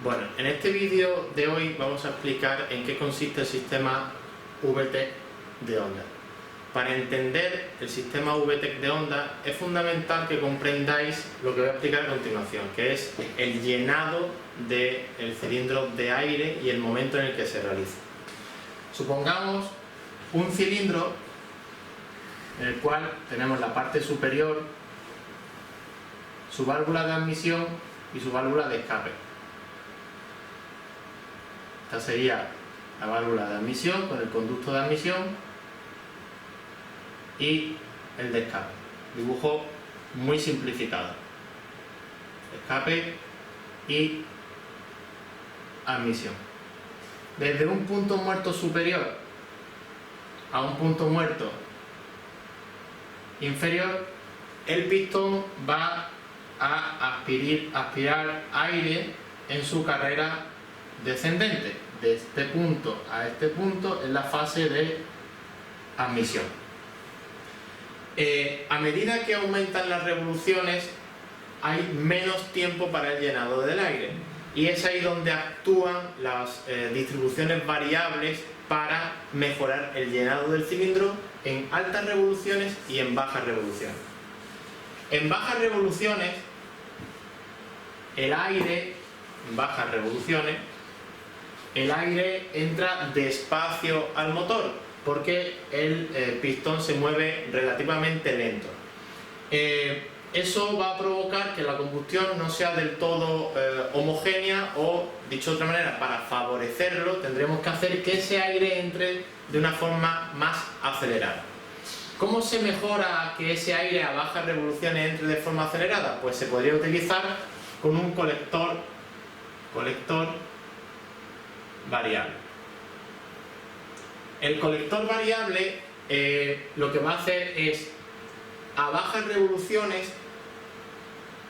Bueno, en este vídeo de hoy vamos a explicar en qué consiste el sistema VTEC de onda. Para entender el sistema VTEC de onda es fundamental que comprendáis lo que voy a explicar a continuación, que es el llenado del cilindro de aire y el momento en el que se realiza. Supongamos un cilindro en el cual tenemos la parte superior, su válvula de admisión y su válvula de escape. Esta sería la válvula de admisión con el conducto de admisión y el de escape. Dibujo muy simplificado. Escape y admisión. Desde un punto muerto superior a un punto muerto inferior, el pistón va a aspirar aire en su carrera descendente. De este punto a este punto es la fase de admisión. A medida que aumentan las revoluciones hay menos tiempo para el llenado del aire y es ahí donde actúan las distribuciones variables para mejorar el llenado del cilindro en altas revoluciones y en bajas revoluciones. En bajas revoluciones el aire entra despacio al motor porque el pistón se mueve relativamente lento. Eso va a provocar que la combustión no sea del todo homogénea o, dicho de otra manera, para favorecerlo tendremos que hacer que ese aire entre de una forma más acelerada. ¿Cómo se mejora que ese aire a bajas revoluciones entre de forma acelerada? Pues se podría utilizar con un colector variable. El colector variable lo que va a hacer es, a bajas revoluciones,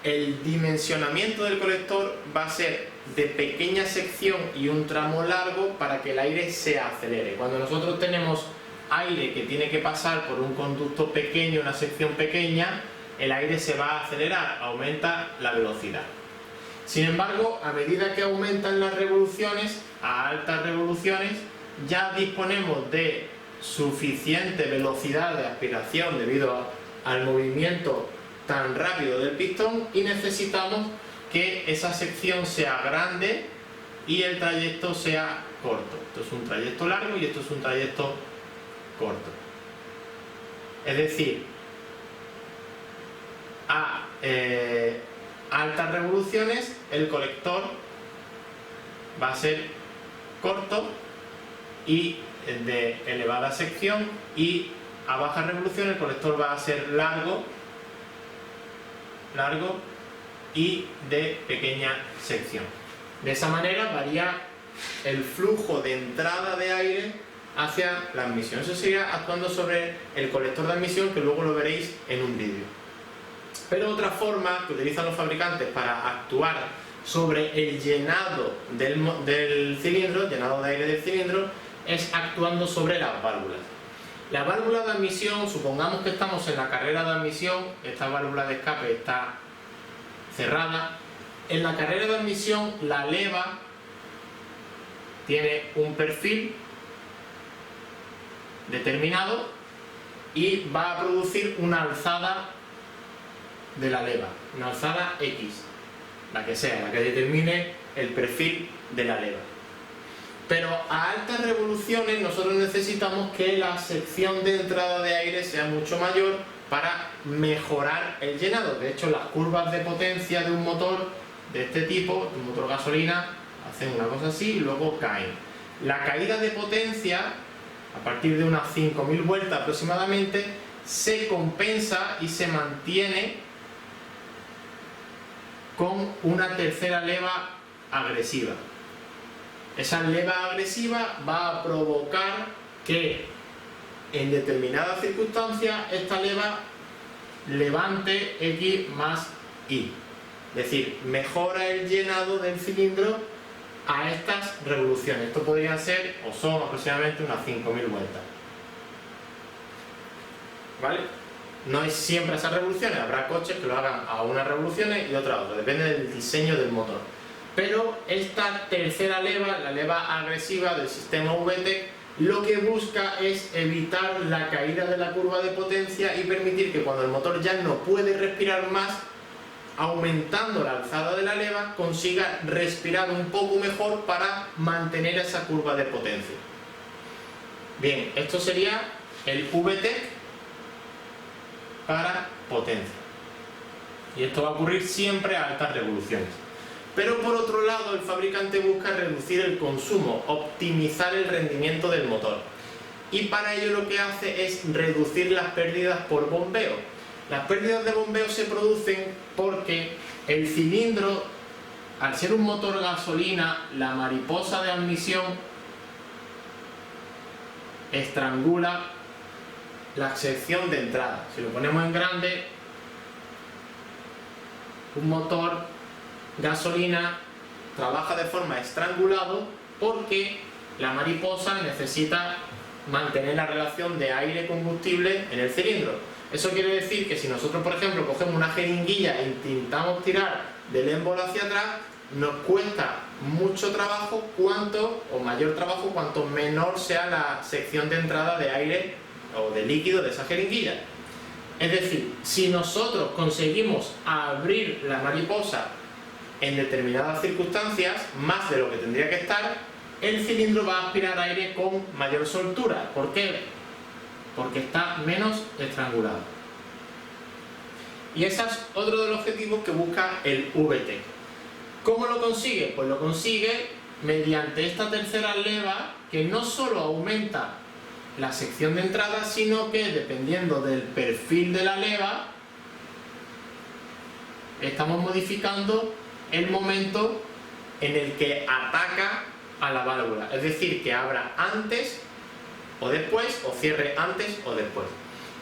el dimensionamiento del colector va a ser de pequeña sección y un tramo largo para que el aire se acelere. Cuando nosotros tenemos aire que tiene que pasar por un conducto pequeño, una sección pequeña, el aire se va a acelerar, aumenta la velocidad. Sin embargo, a medida que aumentan las revoluciones, a altas revoluciones, ya disponemos de suficiente velocidad de aspiración debido al movimiento tan rápido del pistón y necesitamos que esa sección sea grande y el trayecto sea corto. Esto es un trayecto largo y esto es un trayecto corto. Es decir, a altas revoluciones el colector va a ser corto y de elevada sección, y a bajas revoluciones el colector va a ser largo y de pequeña sección. De esa manera varía el flujo de entrada de aire hacia la admisión. Eso sería actuando sobre el colector de admisión, que luego lo veréis en un vídeo. Pero otra forma que utilizan los fabricantes para actuar sobre el llenado del cilindro, llenado de aire del cilindro, es actuando sobre las válvulas. La válvula de admisión, supongamos que estamos en la carrera de admisión, esta válvula de escape está cerrada. En la carrera de admisión la leva tiene un perfil determinado y va a producir una alzada de la leva, una alzada X, la que sea, la que determine el perfil de la leva. Pero a altas revoluciones nosotros necesitamos que la sección de entrada de aire sea mucho mayor para mejorar el llenado. De hecho, las curvas de potencia de un motor de este tipo, un motor gasolina, hacen una cosa así y luego caen. La caída de potencia, a partir de unas 5000 vueltas aproximadamente, se compensa y se mantiene con una tercera leva agresiva. Esa leva agresiva va a provocar que en determinadas circunstancias esta leva levante X más Y. Es decir, mejora el llenado del cilindro a estas revoluciones. Esto podría ser, o son aproximadamente unas 5000 vueltas. ¿Vale? No es siempre esas revoluciones, habrá coches que lo hagan a unas revoluciones y otras a otras, depende del diseño del motor. Pero esta tercera leva, la leva agresiva del sistema VTEC, lo que busca es evitar la caída de la curva de potencia y permitir que cuando el motor ya no puede respirar más, aumentando la alzada de la leva, consiga respirar un poco mejor para mantener esa curva de potencia. Bien, esto sería el VTEC para potencia. Y esto va a ocurrir siempre a altas revoluciones. Pero por otro lado, el fabricante busca reducir el consumo, optimizar el rendimiento del motor. Y para ello lo que hace es reducir las pérdidas por bombeo. Las pérdidas de bombeo se producen porque el cilindro, al ser un motor gasolina, la mariposa de admisión estrangula la sección de entrada. Si lo ponemos en grande, un motor gasolina trabaja de forma estrangulado porque la mariposa necesita mantener la relación de aire-combustible en el cilindro. Eso quiere decir que si nosotros, por ejemplo, cogemos una jeringuilla e intentamos tirar del émbolo hacia atrás, nos cuesta mucho trabajo mayor trabajo cuanto menor sea la sección de entrada de aire o de líquido de esa jeringuilla. Es decir, si nosotros conseguimos abrir la mariposa en determinadas circunstancias, más de lo que tendría que estar, el cilindro va a aspirar aire con mayor soltura. ¿Por qué? Porque está menos estrangulado. Y ese es otro de los objetivos que busca el VTEC. ¿Cómo lo consigue? Pues lo consigue mediante esta tercera leva que no solo aumenta la sección de entrada, sino que dependiendo del perfil de la leva, estamos modificando el momento en el que ataca a la válvula. Es decir, que abra antes o después, o cierre antes o después.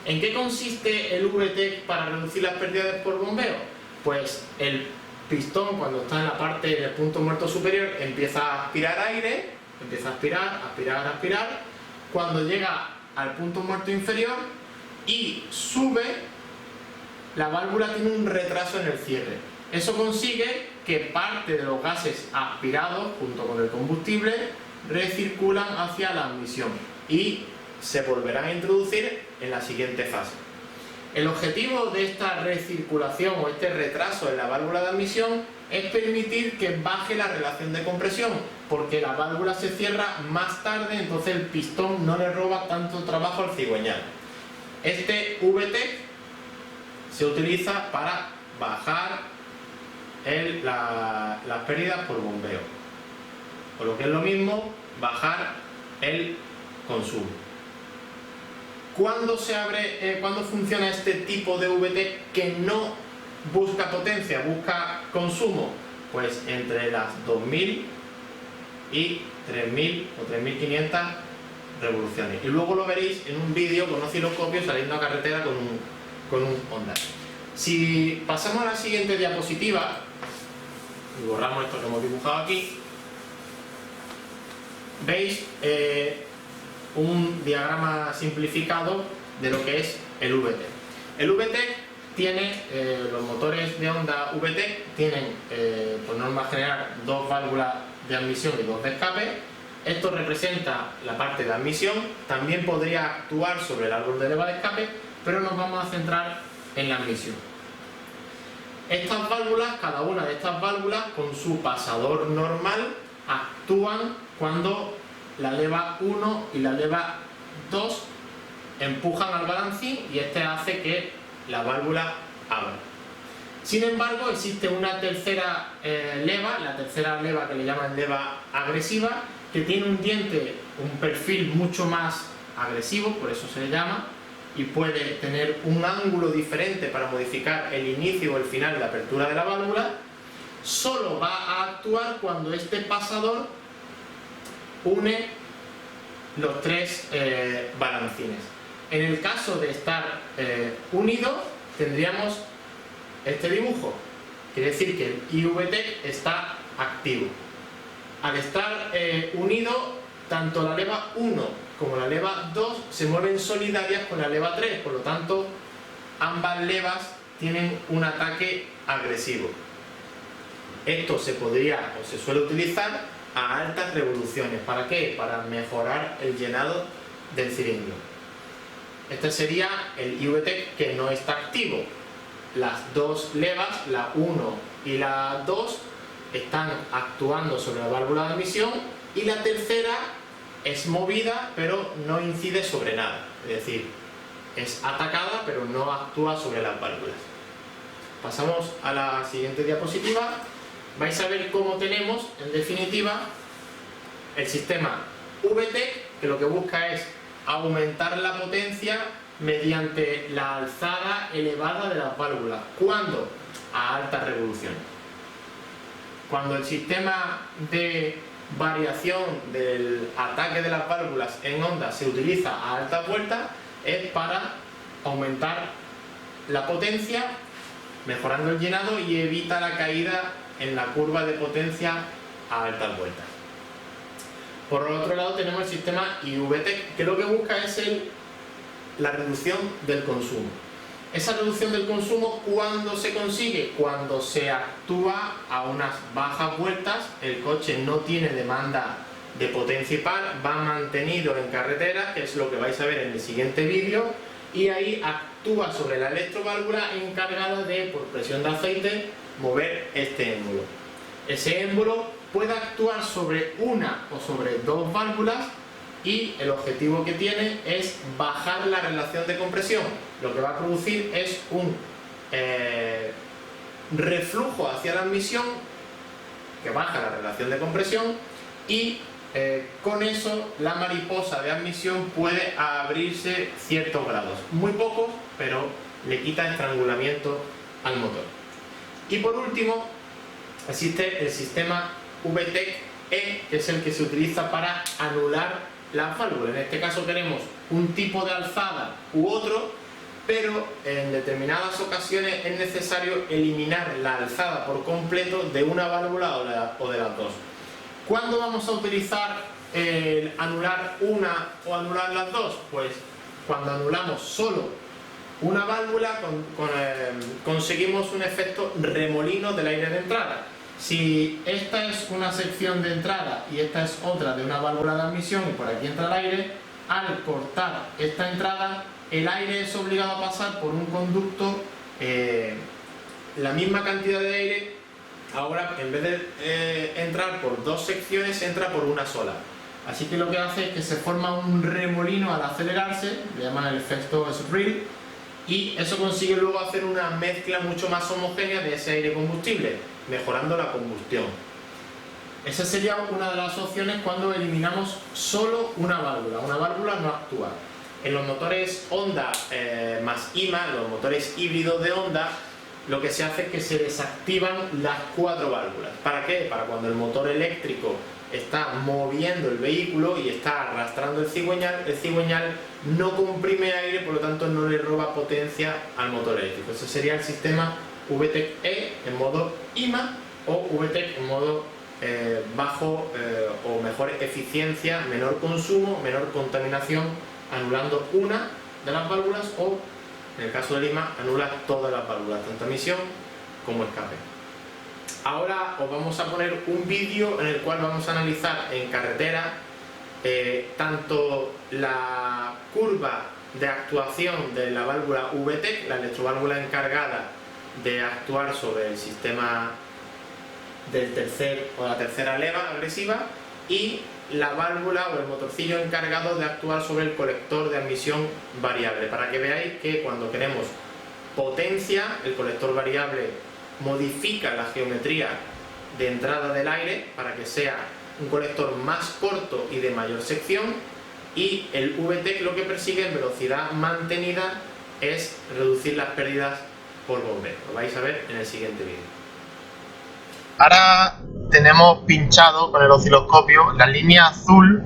¿En qué consiste el VTEC para reducir las pérdidas por bombeo? Pues el pistón, cuando está en la parte del punto muerto superior, empieza a aspirar aire, empieza a aspirar, aspirar, aspirar. Cuando llega al punto muerto inferior y sube, la válvula tiene un retraso en el cierre. Eso consigue que parte de los gases aspirados, junto con el combustible, recirculan hacia la admisión y se volverán a introducir en la siguiente fase. El objetivo de esta recirculación o este retraso en la válvula de admisión es permitir que baje la relación de compresión, porque la válvula se cierra más tarde, entonces el pistón no le roba tanto trabajo al cigüeñal. Este VTEC se utiliza para bajar las pérdidas por bombeo, o lo que es lo mismo, bajar el consumo. ¿Cuándo funciona este tipo de VTEC que no busca potencia, busca consumo? Pues entre las 2000 y 3000 o 3500 revoluciones. Y luego lo veréis en un vídeo con un osciloscopio saliendo a carretera con un Honda. Si pasamos a la siguiente diapositiva y borramos esto que hemos dibujado aquí, veis un diagrama simplificado de lo que es el VTEC. El VTEC tiene, los motores de Honda VTEC tienen por norma general dos válvulas de admisión y dos de escape. Esto representa la parte de admisión, también podría actuar sobre el árbol de leva de escape, pero nos vamos a centrar en la admisión. Estas válvulas, cada una de estas válvulas con su pasador normal, actúan cuando la leva 1 y la leva 2 empujan al balancín y este hace que la válvula abra. Sin embargo, existe una tercera leva, la tercera leva que le llaman leva agresiva, que tiene un diente, un perfil mucho más agresivo, por eso se le llama, y puede tener un ángulo diferente para modificar el inicio o el final de la apertura de la válvula. Solo va a actuar cuando este pasador une los tres balancines. En el caso de estar unido, tendríamos este dibujo. Quiere decir que el IVTEC está activo. Al estar unido, tanto la leva 1 como la leva 2 se mueven solidarias con la leva 3, por lo tanto, ambas levas tienen un ataque agresivo. Esto se podría o se suele utilizar a altas revoluciones. ¿Para qué? Para mejorar el llenado del cilindro. Este sería el IVTEC que no está activo. Las dos levas, la 1 y la 2, están actuando sobre la válvula de admisión, y la tercera es movida pero no incide sobre nada, es decir, es atacada pero no actúa sobre las válvulas. Pasamos a la siguiente diapositiva. Vais a ver cómo tenemos, en definitiva, el sistema VTEC, que lo que busca es aumentar la potencia mediante la alzada elevada de las válvulas. ¿Cuándo? A altas revoluciones. Cuando el sistema de variación del ataque de las válvulas en onda se utiliza a altas vueltas, es para aumentar la potencia, mejorando el llenado, y evita la caída en la curva de potencia a altas vueltas. Por otro lado tenemos el sistema IVTEC, que lo que busca es la reducción del consumo. Esa reducción del consumo, ¿cuándo se consigue? Cuando se actúa a unas bajas vueltas, el coche no tiene demanda de potencia y par, va mantenido en carretera, que es lo que vais a ver en el siguiente vídeo, y ahí actúa sobre la electroválvula encargada de, por presión de aceite, mover este émbolo. Ese émbolo puede actuar sobre una o sobre dos válvulas, y el objetivo que tiene es bajar la relación de compresión. Lo que va a producir es un reflujo hacia la admisión que baja la relación de compresión, y con eso la mariposa de admisión puede abrirse ciertos grados, muy pocos, pero le quita estrangulamiento al motor. Y por último existe el sistema VTEC-E, que es el que se utiliza para anular las válvulas. En este caso queremos un tipo de alzada u otro, pero en determinadas ocasiones es necesario eliminar la alzada por completo de una válvula o de las dos. ¿Cuándo vamos a utilizar el anular una o anular las dos? Pues cuando anulamos solo una válvula, conseguimos un efecto remolino del aire de entrada. Si esta es una sección de entrada y esta es otra de una válvula de admisión, y por aquí entra el aire, al cortar esta entrada, el aire es obligado a pasar por un conducto, la misma cantidad de aire, ahora en vez de entrar por dos secciones, entra por una sola. Así que lo que hace es que se forma un remolino al acelerarse, le llaman el efecto swirl, y eso consigue luego hacer una mezcla mucho más homogénea de ese aire combustible, mejorando la combustión. Esa sería una de las opciones cuando eliminamos solo una válvula no actúa. En los motores Honda más IMA, los motores híbridos de Honda, lo que se hace es que se desactivan las 4 válvulas. ¿Para qué? Para cuando el motor eléctrico está moviendo el vehículo y está arrastrando el cigüeñal no comprime aire, por lo tanto no le roba potencia al motor eléctrico. Ese sería el sistema VTEC-E en modo IMA, o VTEC en modo bajo o mejor eficiencia, menor consumo, menor contaminación, anulando una de las válvulas, o en el caso del IMA anula todas las válvulas, tanto admisión como escape. Ahora os vamos a poner un vídeo en el cual vamos a analizar en carretera tanto la curva de actuación de la válvula VTEC, la electroválvula encargada de actuar sobre el sistema del tercer o la tercera leva agresiva, y la válvula o el motorcillo encargado de actuar sobre el colector de admisión variable, para que veáis que cuando queremos potencia, el colector variable modifica la geometría de entrada del aire para que sea un colector más corto y de mayor sección, y el VTEC lo que persigue en velocidad mantenida es reducir las pérdidas por bombeo. Lo vais a ver en el siguiente vídeo. Ahora tenemos pinchado con el osciloscopio, la línea azul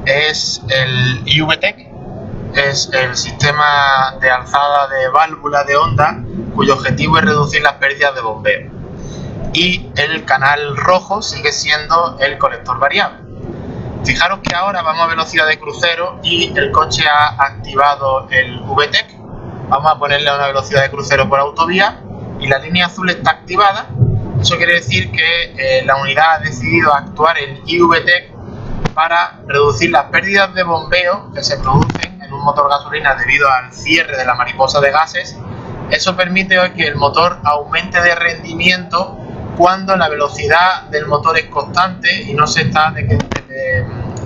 es el IVTEC, es el sistema de alzada de válvula de Honda cuyo objetivo es reducir las pérdidas de bombeo, y el canal rojo sigue siendo el colector variable. Fijaros que ahora vamos a velocidad de crucero y el coche ha activado el VTEC. Vamos a ponerle a una velocidad de crucero por autovía y la línea azul está activada, Eso quiere decir que la unidad ha decidido actuar el IVTEC para reducir las pérdidas de bombeo que se producen en un motor gasolina debido al cierre de la mariposa de gases. Eso permite que el motor aumente de rendimiento cuando la velocidad del motor es constante y no se está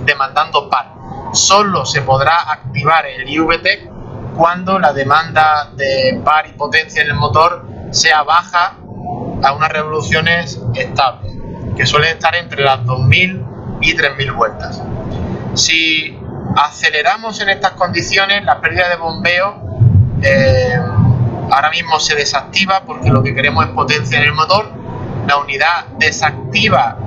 demandando par. Solo se podrá activar el IVTEC cuando la demanda de par y potencia en el motor sea baja a unas revoluciones estables, que suelen estar entre las 2000 y 3000 vueltas. Si aceleramos en estas condiciones, la pérdida de bombeo ahora mismo se desactiva porque lo que queremos es potencia en el motor. La unidad desactiva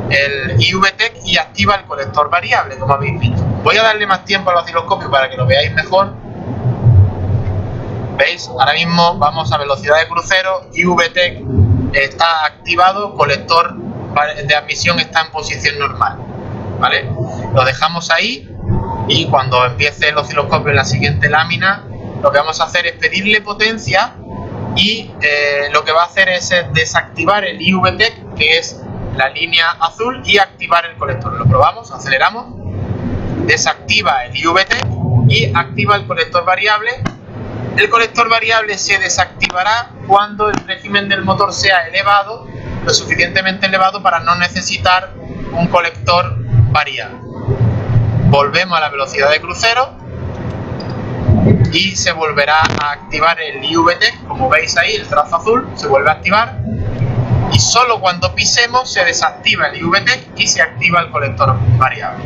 el IVTEC y activa el colector variable, como habéis visto. Voy a darle más tiempo al osciloscopio para que lo veáis mejor. ¿Veis? Ahora mismo vamos a velocidad de crucero, IVTEC está activado, colector de admisión está en posición normal, ¿vale? Lo dejamos ahí y cuando empiece el osciloscopio en la siguiente lámina, lo que vamos a hacer es pedirle potencia y lo que va a hacer es desactivar el IVTEC, que es la línea azul, y activar el colector. Lo probamos, aceleramos, desactiva el IVTEC y activa el colector variable. El colector variable se desactivará cuando el régimen del motor sea elevado, lo suficientemente elevado para no necesitar un colector variable. Volvemos a la velocidad de crucero y se volverá a activar el IVTEC, como veis ahí, el trazo azul se vuelve a activar y solo cuando pisemos se desactiva el IVTEC y se activa el colector variable.